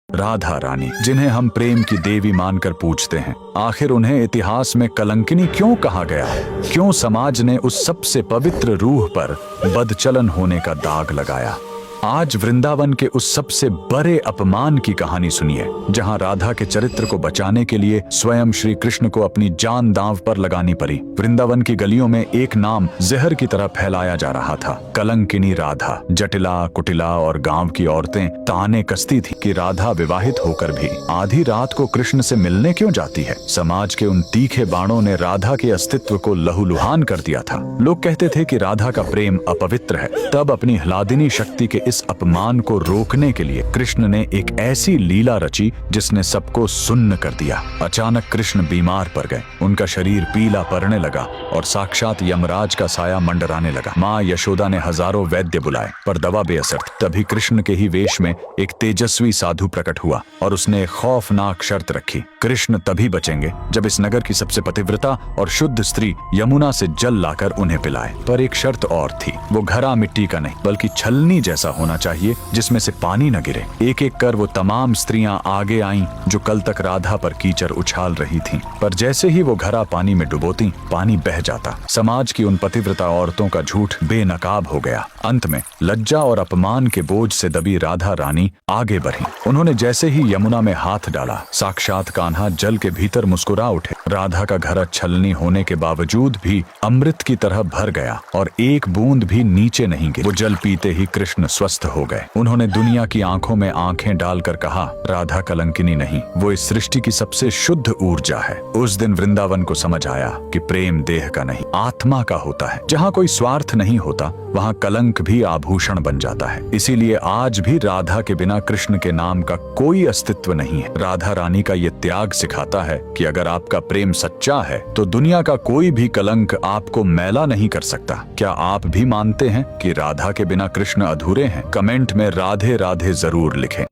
राधा रानी, जिन्हें हम प्रेम की देवी मानकर पूजते हैं, आखिर उन्हें इतिहास में कलंकिनी क्यों कहा गया है? क्यों समाज ने उस सबसे पवित्र रूह पर बदचलन होने का दाग लगाया? आज वृंदावन के उस सबसे बड़े अपमान की कहानी सुनिए, जहां राधा के चरित्र को बचाने के लिए स्वयं श्री कृष्ण को अपनी जान दांव पर लगानी पड़ी। वृंदावन की गलियों में एक नाम जहर की तरह फैलाया जा रहा था, कलंकिनी राधा। जटिला कुटिला और गांव की औरतें ताने कसती थी कि राधा विवाहित होकर भी आधी रात को कृष्ण से मिलने क्यों जाती है। समाज के उन तीखे बाणों ने राधा के अस्तित्व को लहूलुहान कर दिया था। लोग कहते थे कि राधा का प्रेम अपवित्र है। तब अपनी ह्लादिनी शक्ति के इस अपमान को रोकने के लिए कृष्ण ने एक ऐसी लीला रची जिसने सबको सुन्न कर दिया। अचानक कृष्ण बीमार पड़ गए, उनका शरीर पीला पड़ने लगा और साक्षात यमराज का साया मंडराने लगा। माँ यशोदा ने हजारों वैद्य बुलाए पर दवा बेअसर थी। तभी कृष्ण के ही वेश में एक तेजस्वी साधु प्रकट हुआ और उसने एक खौफनाक शर्त रखी। कृष्ण तभी बचेंगे जब इस नगर की सबसे पतिव्रता और शुद्ध स्त्री यमुना से जल लाकर उन्हें पिलाए। पर एक शर्त और थी, वो घड़ा मिट्टी का नहीं बल्कि छलनी जैसा होना चाहिए जिसमें से पानी न गिरे। एक एक कर वो तमाम स्त्रियां आगे आईं जो कल तक राधा पर कीचड़ उछाल रही थीं। पर जैसे ही वो घड़ा पानी में डुबोती, पानी बह जाता। समाज की उन पतिव्रता औरतों का झूठ बेनकाब हो गया। अंत में लज्जा और अपमान के बोझ से दबी राधा रानी आगे बढ़ी। उन्होंने जैसे ही यमुना में हाथ डाला, साक्षात कान्हा जल के भीतर मुस्कुरा उठे। राधा का घड़ा छलनी होने के बावजूद भी अमृत की तरह भर गया और एक बूंद भी नीचे नहीं गिरी। वो जल पीते ही कृष्ण स्वस्थ हो गए। उन्होंने दुनिया की आंखों में आंखें डालकर कहा, राधा कलंकिनी नहीं, वो इस सृष्टि की सबसे शुद्ध ऊर्जा है। उस दिन वृंदावन को समझ आया कि प्रेम देह का नहीं, आत्मा का होता है। जहाँ कोई स्वार्थ नहीं होता, वहाँ कलंक भी आभूषण बन जाता है। इसीलिए आज भी राधा के बिना कृष्ण के नाम का कोई अस्तित्व नहीं है। राधा रानी का ये त्याग सिखाता है कि अगर आपका प्रेम सच्चा है तो दुनिया का कोई भी कलंक आपको मैला नहीं कर सकता। क्या आप भी मानते हैं कि राधा के बिना कृष्ण अधूरे हैं? कमेंट में राधे राधे जरूर लिखें।